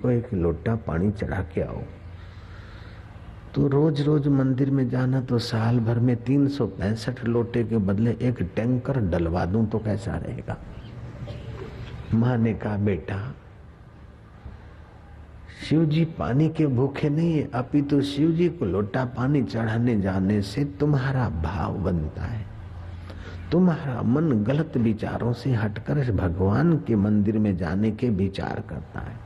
को एक लोटा पानी चढ़ा के आओ। तो रोज रोज मंदिर में जाना तो साल भर में 365 लोटे के बदले एक टैंकर डलवा दूं तो कैसा रहेगा। माँ ने कहा, बेटा शिव जी पानी के भूखे नहीं है, अपितु शिव जी को लोटा पानी चढ़ाने जाने से तुम्हारा भाव बनता है। तुम्हारा मन गलत विचारों से हटकर भगवान के मंदिर में जाने के विचार करता है।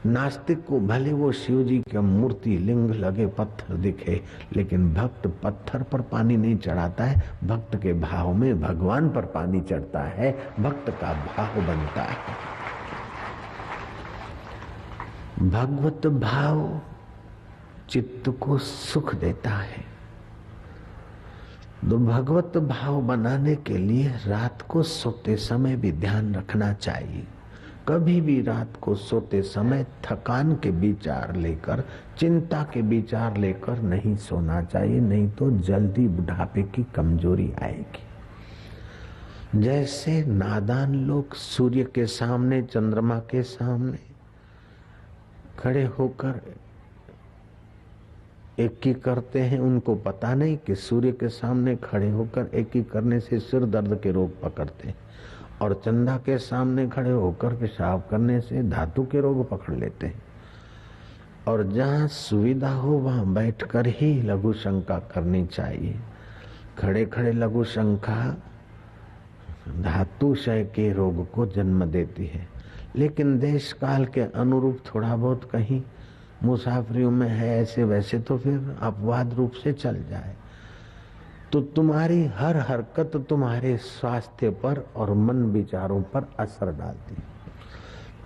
नास्तिक को भले वो शिव जी की मूर्ति लिंग लगे पत्थर दिखे, लेकिन भक्त पत्थर पर पानी नहीं चढ़ाता है, भक्त के भाव में भगवान पर पानी चढ़ता है, भक्त का भाव बनता है। भगवत भाव चित्त को सुख देता है। तो भगवत भाव बनाने के लिए रात को सोते समय भी ध्यान रखना चाहिए। कभी भी रात को सोते समय थकान के विचार लेकर, चिंता के विचार लेकर नहीं सोना चाहिए, नहीं तो जल्दी बुढ़ापे की कमजोरी आएगी। जैसे नादान लोग सूर्य के सामने, चंद्रमा के सामने खड़े होकर एक ही करते हैं, उनको पता नहीं कि सूर्य के सामने खड़े होकर एक ही करने से सिर दर्द के रोग पकड़ते हैं, और चंदा के सामने खड़े होकर पेशाब करने से धातु के रोग पकड़ लेते हैं। और जहाँ सुविधा हो वहाँ बैठकर ही लघु शंका करनी चाहिए। खड़े खड़े लघु शंका धातुशय के रोग को जन्म देती है। लेकिन देश काल के अनुरूप थोड़ा बहुत कहीं मुसाफरियों में है ऐसे वैसे तो फिर अपवाद रूप से चल जाए, तो तुम्हारी हर हरकत तुम्हारे स्वास्थ्य पर और मन विचारों पर असर डालती है।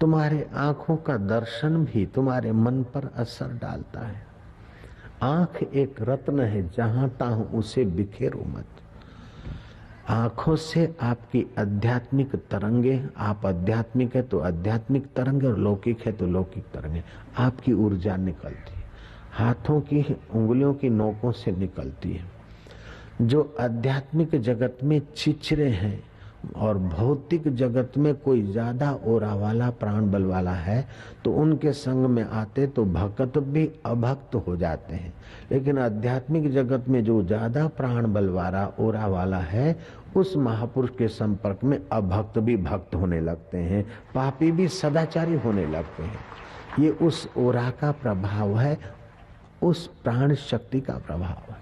तुम्हारे आंखों का दर्शन भी तुम्हारे मन पर असर डालता है। आंख एक रत्न है, जहां ताहू उसे बिखेरो मत। आंखों से आपकी आध्यात्मिक तरंगे, आप आध्यात्मिक है तो आध्यात्मिक तरंगे और लौकिक है तो लौकिक तरंगे, आपकी ऊर्जा निकलती है, हाथों की उंगलियों की नोकों से निकलती है। जो आध्यात्मिक जगत में चिचरे हैं और भौतिक जगत में कोई ज्यादा ओरा वाला प्राण बल वाला है, तो उनके संग में आते तो भक्त भी अभक्त हो जाते हैं। लेकिन आध्यात्मिक जगत में जो ज्यादा प्राण बल वाला ओरा वाला है, उस महापुरुष के संपर्क में अभक्त भी भक्त होने लगते हैं, पापी भी सदाचारी होने लगते हैं। ये उस ओरा का प्रभाव है, उस प्राण शक्ति का प्रभाव है।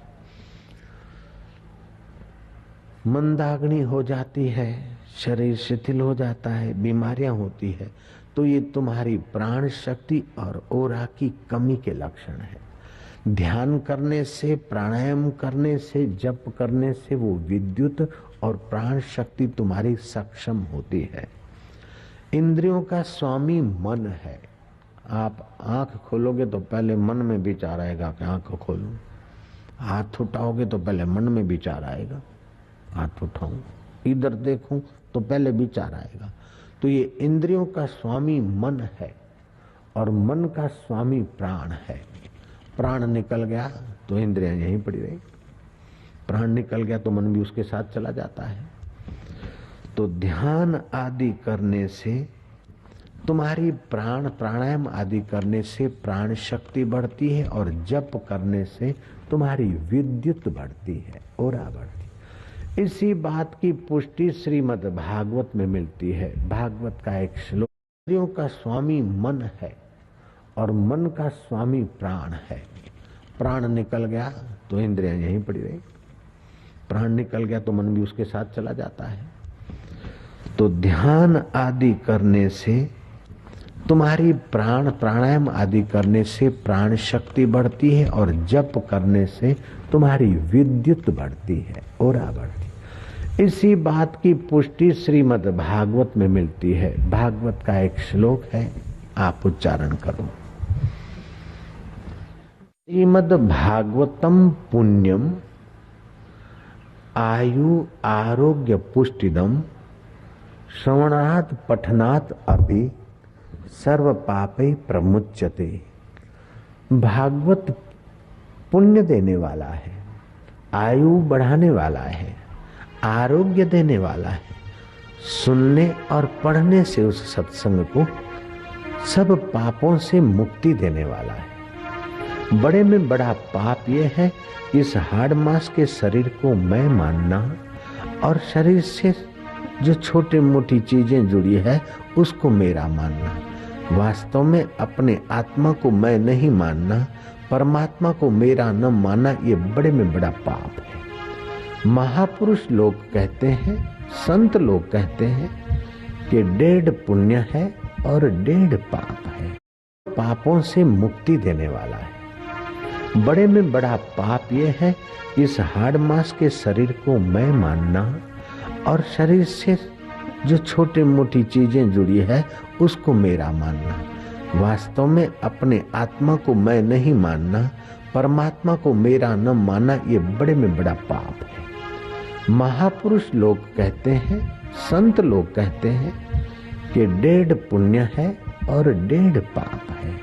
मंदाग्नि हो जाती है, शरीर शिथिल हो जाता है, बीमारियां होती है, तो ये तुम्हारी प्राण शक्ति और ओरा की कमी के लक्षण है। ध्यान करने से, प्राणायाम करने से, जप करने से वो विद्युत और प्राण शक्ति तुम्हारी सक्षम होती है। इंद्रियों का स्वामी मन है। आप आंख खोलोगे तो पहले मन में विचार आएगा कि आंख खोलूं, हाथ उठाओगे तो पहले मन में विचार आएगा हाथ उठाऊं, इधर देखूं तो पहले विचार आएगा। तो ये इंद्रियों का स्वामी मन है और मन का स्वामी प्राण है। प्राण निकल गया तो इंद्रियां यहीं पड़ी रही, प्राण निकल गया तो मन भी उसके साथ चला जाता है। तो ध्यान आदि करने से तुम्हारी प्राणायाम आदि करने से प्राण शक्ति बढ़ती है, और जप करने से तुम्हारी विद्युत बढ़ती है, ओरा बढ़ती है। इसी बात की पुष्टि श्रीमद् भागवत में मिलती है। भागवत का एक श्लोक, इंद्रियों का स्वामी मन है और मन का स्वामी प्राण है। प्राण निकल गया तो इंद्रियां यहीं पड़ी रही, प्राण निकल गया तो मन भी उसके साथ चला जाता है। तो ध्यान आदि करने से तुम्हारी प्राणायाम आदि करने से प्राण शक्ति बढ़ती है, और जप करने से तुम्हारी विद्युत बढ़ती है, ओरा बढ़ती है। इसी बात की पुष्टि श्रीमद् भागवत में मिलती है। भागवत का एक श्लोक है, आप उच्चारण करो। श्रीमद् भागवतम पुण्यम आयु आरोग्य पुष्टिदम श्रवणात् पठनात् अपि सर्व पापे प्रमुच्यते। भागवत पुण्य देने वाला है, आयु बढ़ाने वाला है, आरोग्य देने वाला है। सुनने और पढ़ने से उस सत्संग को सब पापों से मुक्ति देने वाला है। बड़े में बड़ा पाप यह है इस हाड़ मांस के शरीर को मैं मानना और शरीर से जो छोटी मोटी चीजें जुड़ी है उसको मेरा मानना। वास्तव में अपने आत्मा को मैं नहीं मानना, परमात्मा को मेरा न मानना, ये बड़े में बड़ा पाप है। महापुरुष लोग कहते हैं, संत लोग कहते हैं कि 1.5 पुण्य है और 1.5 पाप है। पापों से मुक्ति देने वाला है। बड़े में बड़ा पाप यह है इस हाड़ मांस के शरीर को मैं मानना और शरीर से जो छोटी मोटी चीजें जुड़ी है उसको मेरा मानना। वास्तव में अपने आत्मा को मैं नहीं मानना, परमात्मा को मेरा न मानना, ये बड़े में बड़ा पाप है। महापुरुष लोग कहते हैं, संत लोग कहते हैं कि 1.5 पुण्य है और 1.5 पाप है।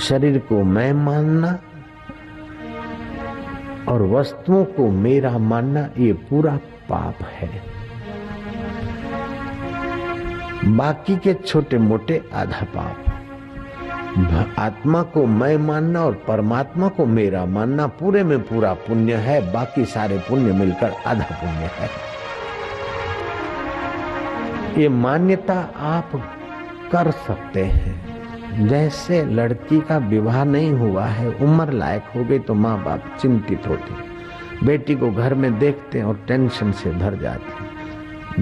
शरीर को मैं मानना और वस्तुओं को मेरा मानना ये पूरा पाप है। बाकी के छोटे मोटे आधा पाप। आत्मा को मैं मानना और परमात्मा को मेरा मानना पूरे में पूरा पुण्य है, बाकी सारे पुण्य मिलकर आधा पुण्य है। ये मान्यता आप कर सकते हैं। जैसे लड़की का विवाह नहीं हुआ है, उम्र लायक हो गई तो माँ बाप चिंतित होते, बेटी को घर में देखते और टेंशन से भर जाते।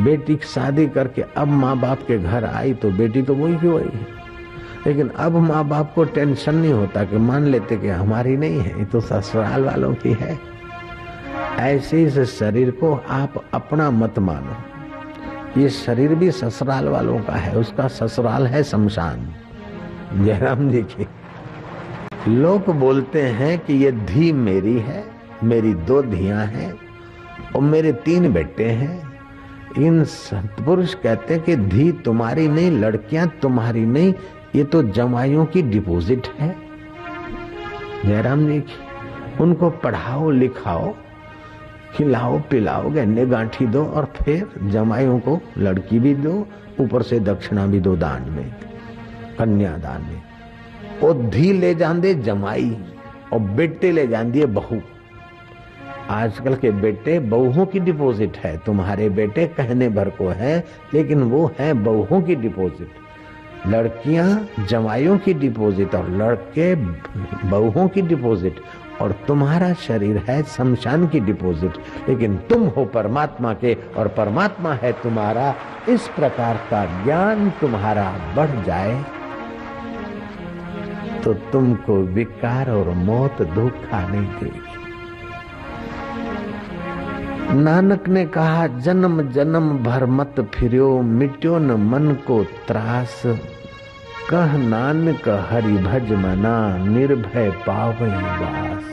बेटी शादी करके अब माँ बाप के घर आई तो बेटी तो वही की वही है, लेकिन अब माँ बाप को टेंशन नहीं होता कि मान लेते कि हमारी नहीं है, ये तो ससुराल वालों की है। ऐसे इस शरीर को आप अपना मत मानो। ये शरीर भी ससुराल वालों का है, उसका ससुराल है शमशान। जयराम जी की लोग बोलते हैं कि ये धी मेरी है, मेरी 2 धियां हैं और मेरे 3 बेटे हैं। इन सत्पुरुष कहते हैं कि धी तुम्हारी नहीं, लड़कियां तुम्हारी नहीं, ये तो जमाइयों की डिपॉजिट है। जयराम जी की उनको पढ़ाओ लिखाओ, खिलाओ पिलाओ, गहने गांठी दो और फिर जमाइयों को लड़की भी दो, ऊपर से दक्षिणा भी दो दान में, कन्यादान में। और धी ले जांदे जमाई और बेटे ले जांदे बहू। आजकल के बेटे बहुओं की डिपॉजिट है। तुम्हारे बेटे कहने भर को है, लेकिन वो है बहुओं की डिपॉजिट। लड़कियां जमाइयों की डिपॉजिट और लड़के बहुओं की डिपॉजिट, और तुम्हारा शरीर है शमशान की डिपॉजिट, लेकिन तुम हो परमात्मा के और परमात्मा है तुम्हारा। इस प्रकार का ज्ञान तुम्हारा बढ़ जाए तो तुमको विकार और मौत धोखा नहीं देगी। नानक ने कहा, जन्म जन्म भर मत फिर्यो, मिट्यो न मन को त्रास। कह नानक हरि भज मना, निर्भय पावई वास।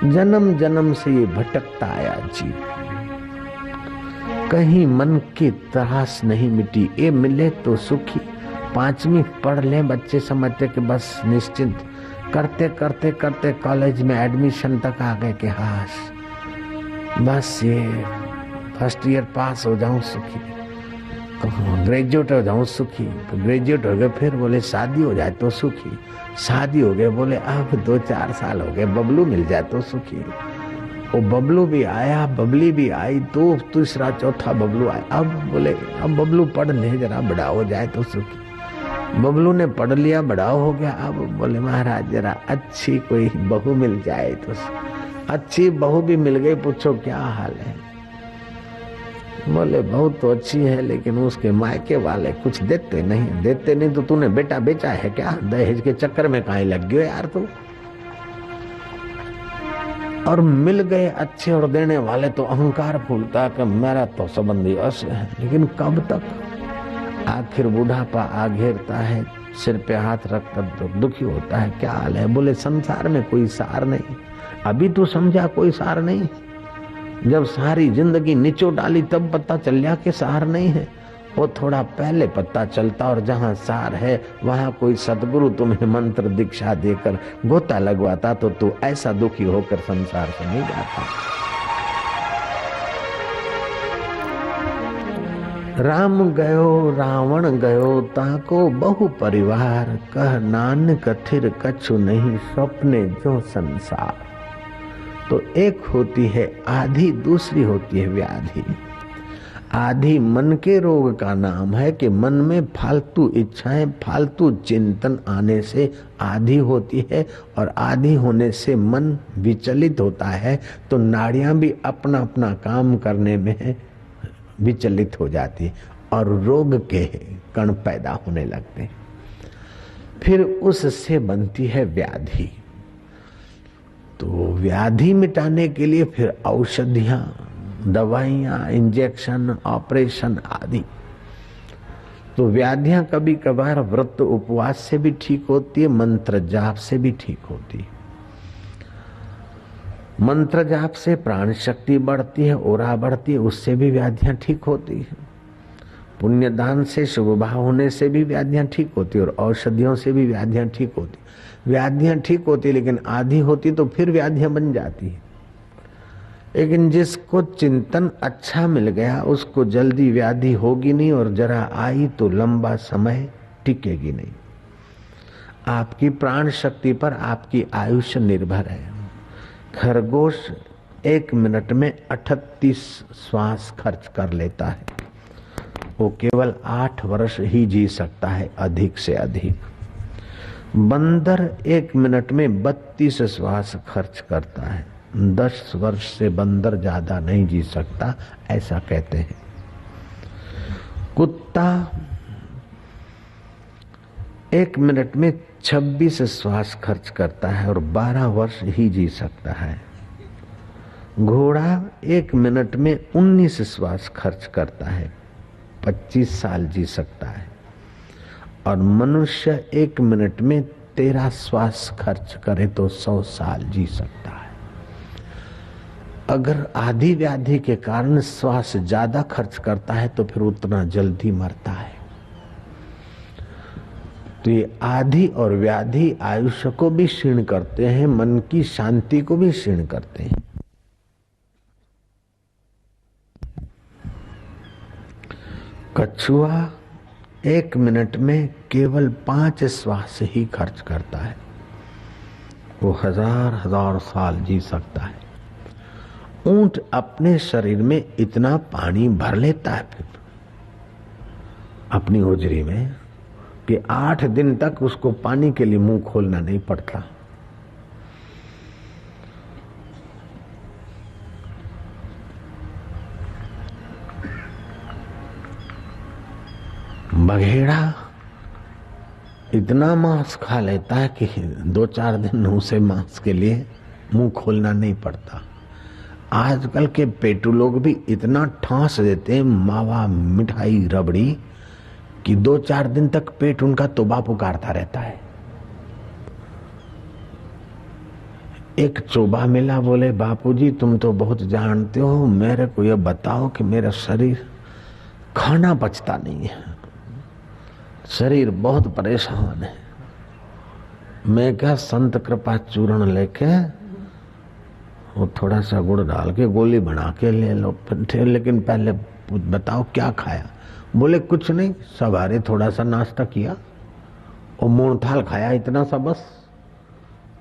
जन्म जन्म से ये भटकता आया जीव, कहीं मन की त्रास नहीं मिटी। ये मिले तो सुखी। 5वीं पढ़ ले बच्चे, समझते कि बस निश्चिंत। करते करते करते कॉलेज में एडमिशन तक आ गए कि हाश बस ये फर्स्ट ईयर पास हो जाऊं सुखी, ग्रेजुएट हो जाऊं सुखी। ग्रेजुएट हो गए, फिर बोले शादी हो जाए तो सुखी। शादी हो गए, बोले अब 2-4 साल हो गए, बबलू मिल जाए तो सुखी। वो बबलू भी आया, बबली भी आई, तो तीसरा चौथा बबलू आया। अब बोले अब बबलू पढ़ ले, जरा बड़ा हो जाए तो सुखी। बबलू ने पढ़ लिया, बड़ा हो गया। अब बोले महाराज जरा अच्छी कोई बहू मिल जाए तो। अच्छी बहू भी मिल गई, पूछो क्या हाल है? बोले बहू तो अच्छी है, लेकिन उसके मायके वाले कुछ देते नहीं तो तूने बेटा बेचा है क्या? दहेज के चक्कर में कहीं लग गयो यार तू। और मिल गए अच्छे और देने वाले तो अहंकार फूलता कि मेरा तो संबंधी अस है, लेकिन कब तक? आखिर बुढ़ापा आ घेरता है, सिर पे हाथ रखकर दुखी होता है। क्या हाल है? बोले संसार में कोई सार नहीं। अभी तो समझा कोई सार नहीं, जब सारी जिंदगी निचोड़ डाली तब पता चल गया कि सार नहीं है। वो थोड़ा पहले पता चलता, और जहाँ सार है वहाँ कोई सतगुरु तुम्हें मंत्र दीक्षा देकर गोता लगवाता तो तू ऐसा दुखी होकर संसार से नहीं जाता। राम गयो रावण गयो ताको बहु परिवार, कह नानक थिर कछु नहीं स्वप्ने जो संसार। तो एक होती है आधी, दूसरी होती है व्याधि। आधी मन के रोग का नाम है कि मन में फालतू इच्छाएं, फालतू चिंतन आने से आधी होती है, और आधी होने से मन विचलित होता है, तो नाड़ियां भी अपना अपना काम करने में विचलित हो जाती और रोग के कण पैदा होने लगते। फिर उससे बनती है व्याधि। तो व्याधि मिटाने के लिए फिर औषधियां, दवाइयां, इंजेक्शन, ऑपरेशन आदि। तो व्याधियां कभी कभार व्रत उपवास से भी ठीक होती है, मंत्र जाप से भी ठीक होती है। मंत्र जाप से प्राण शक्ति बढ़ती है, ओरा बढ़ती है, उससे भी व्याधियां ठीक होती है। पुण्य दान से, शुभ भाव होने से भी व्याधियां ठीक होती है, और औषधियों से भी व्याधियां ठीक होती। व्याधियां ठीक होती, लेकिन आधी होती तो फिर व्याधियां बन जाती है। लेकिन जिसको चिंतन अच्छा मिल गया उसको जल्दी व्याधि होगी नहीं, और जरा आई तो लंबा समय टिकेगी नहीं। आपकी प्राण शक्ति पर आपकी आयुष्य निर्भर है। खरगोश 1 मिनट में 38 श्वास खर्च कर लेता है। वो केवल 8 वर्ष ही जी सकता है, अधिक से अधिक। बंदर 1 मिनट में 32 श्वास खर्च करता है। 10 वर्ष से बंदर ज्यादा नहीं जी सकता, ऐसा कहते हैं। कुत्ता 1 मिनट में 26 श्वास खर्च करता है और 12 वर्ष ही जी सकता है। घोड़ा 1 मिनट में 19 श्वास खर्च करता है, 25 साल जी सकता है। और मनुष्य 1 मिनट में 13 श्वास खर्च करे तो 100 साल जी सकता है। अगर आधी व्याधि के कारण श्वास ज्यादा खर्च करता है तो फिर उतना जल्दी मरता है। तो ये आधी और व्याधि आयुष्य को भी क्षीण करते हैं, मन की शांति को भी क्षीण करते हैं। कछुआ 1 मिनट में केवल 5 श्वास ही खर्च करता है, वो हजार साल जी सकता है। ऊंट अपने शरीर में इतना पानी भर लेता है फिर अपनी होजरी में कि 8 दिन तक उसको पानी के लिए मुंह खोलना नहीं पड़ता। बघेड़ा इतना मांस खा लेता है कि 2-4 दिन उसे मांस के लिए मुंह खोलना नहीं पड़ता। आजकल के पेटू लोग भी इतना ठांस देते हैं मावा, मिठाई, रबड़ी कि 2-4 दिन तक पेट उनका तौबा पुकारता रहता है। एक चोबा मिला, बोले बापूजी तुम तो बहुत जानते हो, मेरे को यह बताओ कि मेरा शरीर खाना पचता नहीं है, शरीर बहुत परेशान है। मैं क्या संत कृपा चूर्ण लेके वो थोड़ा सा गुड़ डाल के गोली बना के ले लो, लेकिन पहले बताओ क्या खाया। बोले कुछ नहीं, सवारे थोड़ा सा नाश्ता किया और मूंग थाल खाया, इतना सा बस।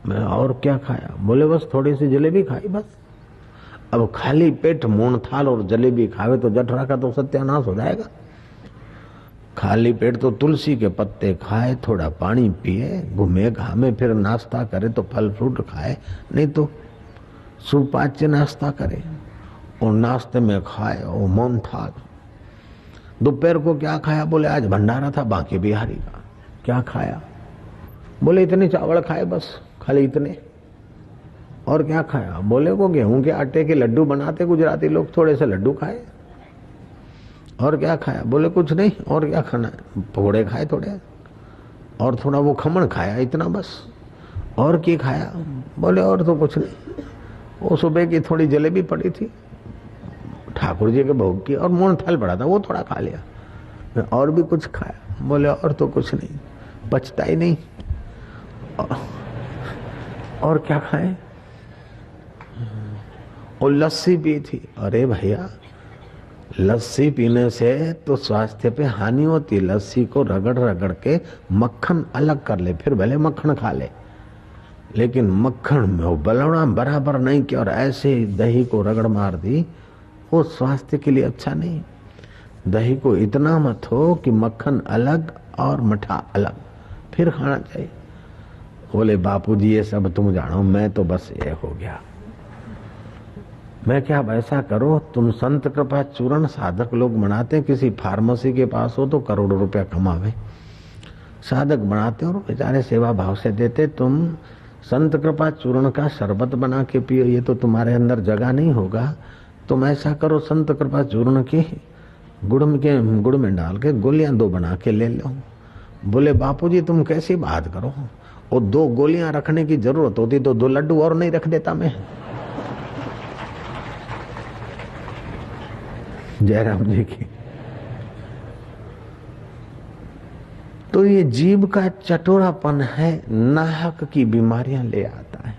मैं और क्या खाया? बोले बस थोड़ी सी जलेबी खाई बस। अब खाली पेट मूंग थाल और जलेबी खावे तो जठरा का तो सत्यानाश हो जाएगा। खाली पेट तो तुलसी के पत्ते खाए, थोड़ा पानी पिए, घूमे घामे, फिर नाश्ता करे तो फल फ्रूट खाए, नहीं तो सुपाच्य नाश्ता करे और नाश्ते में खाए और मूंग थाल। दोपहर को क्या खाया? बोले आज भंडारा था बांके बिहारी का। क्या खाया? बोले इतने चावल खाए बस, खाली इतने। और क्या खाया? बोले वो गेहूं के आटे के लड्डू बनाते गुजराती लोग, थोड़े से लड्डू खाए। और क्या खाया? बोले कुछ नहीं। और क्या खाना है? पकौड़े खाए थोड़े, और थोड़ा वो खमण खाया, इतना बस। और क्या खाया? बोले और तो कुछ नहीं, वो सुबह की थोड़ी जलेबी पड़ी थी ठाकुर जी के भोग की, और मूंग थाल पड़ा था वो थोड़ा खा लिया। और भी कुछ खाया? बोले और तो कुछ नहीं, पचता ही नहीं। और क्या खाए? और लस्सी पी थी। अरे भैया लस्सी पीने से तो स्वास्थ्य पे हानि होती है। लस्सी को रगड़ रगड़ के मक्खन अलग कर ले, फिर भले मक्खन खा ले, लेकिन मक्खन में वो बलौना बराबर नहीं किया और ऐसे ही दही को रगड़ मार दी, वो स्वास्थ्य के लिए अच्छा नहीं। दही को इतना मत हो कि मक्खन अलग और मठा अलग, फिर खाना चाहिए। बोले बापूजी ये सब तुम जानो, मैं तो बस ये हो गया। मैं क्या ऐसा करो, तुम संत कृपा चूर्ण साधक लोग बनाते, किसी फार्मेसी के पास हो तो करोड़ों रुपया कमावे, साधक बनाते और बेचारे सेवा भाव से देते। तुम संत कृपा चूर्ण का शरबत बना के पियो, ये तो तुम्हारे अंदर जगह नहीं होगा। तुम ऐसा करो, संत कृपा चूर्ण की गुड़ में डाल के गोलियां 2 बना के ले लो। बोले बापूजी तुम कैसी बात करो, वो 2 गोलियां रखने की जरूरत होती तो 2 लड्डू और नहीं रख देता मैं। जयराम जी की। तो ये जीव का चटोरापन है, नाहक की बीमारियां ले आता है।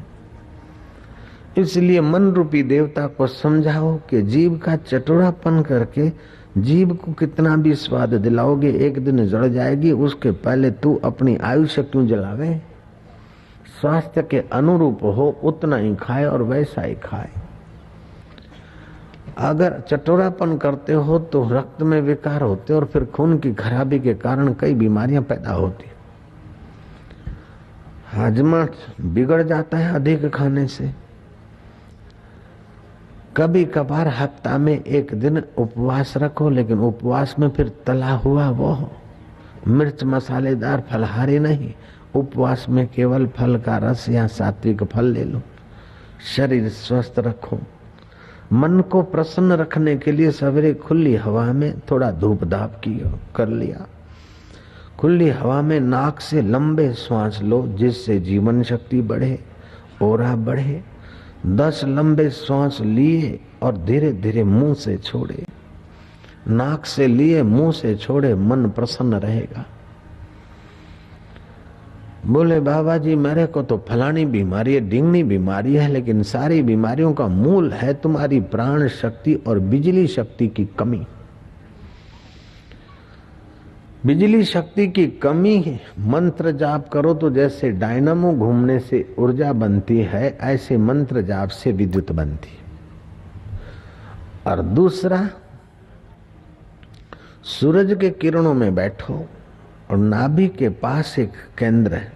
इसलिए मन रूपी देवता को समझाओ कि जीव का चटोरापन करके जीव को कितना भी स्वाद दिलाओगे, एक दिन जड़ जाएगी। उसके पहले तू अपनी आयुष्य क्यों जलावे। स्वास्थ्य के अनुरूप हो उतना ही खाए और वैसा ही खाए। अगर चटोरापन करते हो तो रक्त में विकार होते और फिर खून की खराबी के कारण कई बीमारियां पैदा होती। हाजमा बिगड़ जाता है अधिक खाने से। कभी कभार हफ्ता में 1 दिन उपवास रखो, लेकिन उपवास में फिर तला हुआ वो हो, मिर्च मसालेदार फलहारी नहीं। उपवास में केवल फल का रस या सात्विक फल ले लो। शरीर स्वस्थ रखो। मन को प्रसन्न रखने के लिए सवेरे खुली हवा में थोड़ा धूप धाप कर लिया। खुली हवा में नाक से लंबे श्वास लो, जिससे जीवन शक्ति बढ़े, ओरा बढ़े। 10 लंबे श्वास लिए और धीरे धीरे मुंह से छोड़े। नाक से लिए मुंह से छोड़े, मन प्रसन्न रहेगा। बोले बाबा जी मेरे को तो फलानी बीमारी है, ढींगनी बीमारी है, लेकिन सारी बीमारियों का मूल है तुम्हारी प्राण शक्ति और बिजली शक्ति की कमी। बिजली शक्ति की कमी है। मंत्र जाप करो तो जैसे डायनामो घूमने से ऊर्जा बनती है, ऐसे मंत्र जाप से विद्युत बनती है। और दूसरा, सूरज के किरणों में बैठो और नाभि के पास एक केंद्र है,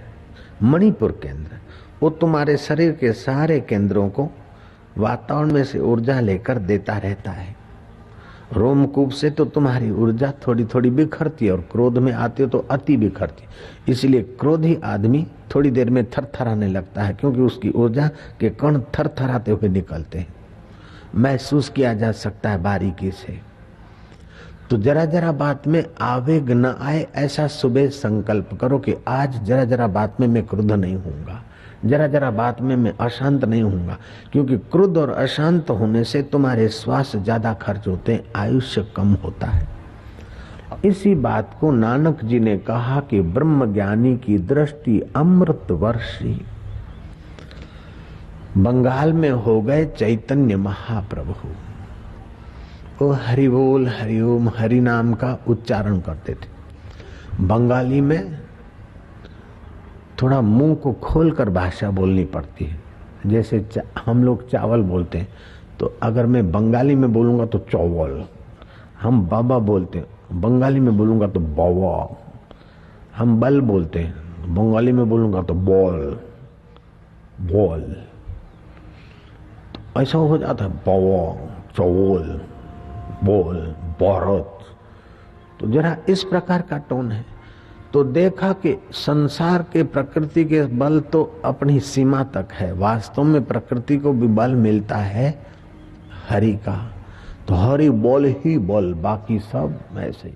मणिपुर केंद्र। वो तुम्हारे शरीर के सारे केंद्रों को वातावरण में से ऊर्जा लेकर देता रहता है। रोमकूप से तो तुम्हारी ऊर्जा थोड़ी थोड़ी बिखरती है और क्रोध में आती हो तो अति बिखरती। इसलिए क्रोधी आदमी थोड़ी देर में थरथराने लगता है, क्योंकि उसकी ऊर्जा के कण थरथराते हुए निकलते हैं। महसूस किया जा सकता है बारीकी से। तो जरा जरा बात में आवेग न आए, ऐसा सुबह संकल्प करो कि आज जरा जरा बात में मैं क्रुद्ध नहीं होऊंगा, जरा जरा बात में मैं अशांत नहीं होऊंगा। क्योंकि क्रुद्ध और अशांत होने से तुम्हारे श्वास ज्यादा खर्च होते हैं, आयुष्य कम होता है। इसी बात को नानक जी ने कहा कि ब्रह्म ज्ञानी की दृष्टि अमृत वर्षी। बंगाल में हो गए चैतन्य महाप्रभु। वो हरि बोल हरिओम हरि नाम का उच्चारण करते थे। बंगाली में थोड़ा मुंह को खोलकर भाषा बोलनी पड़ती है। जैसे हम लोग चावल बोलते हैं, तो अगर मैं बंगाली में बोलूंगा तो चौवल। हम बाबा बोलते हैं, बंगाली में बोलूंगा तो बावा। हम बल बोलते हैं, बंगाली में बोलूंगा तो बॉल बॉल। तो ऐसा हो जाता है, बावा चौवल बोल भारत। तो जरा इस प्रकार का टोन है। तो देखा कि संसार के प्रकृति के बल तो अपनी सीमा तक है, वास्तव में प्रकृति को भी बल मिलता है हरि का। तो हरि बोल ही बोल, बाकी सब ऐसे ही।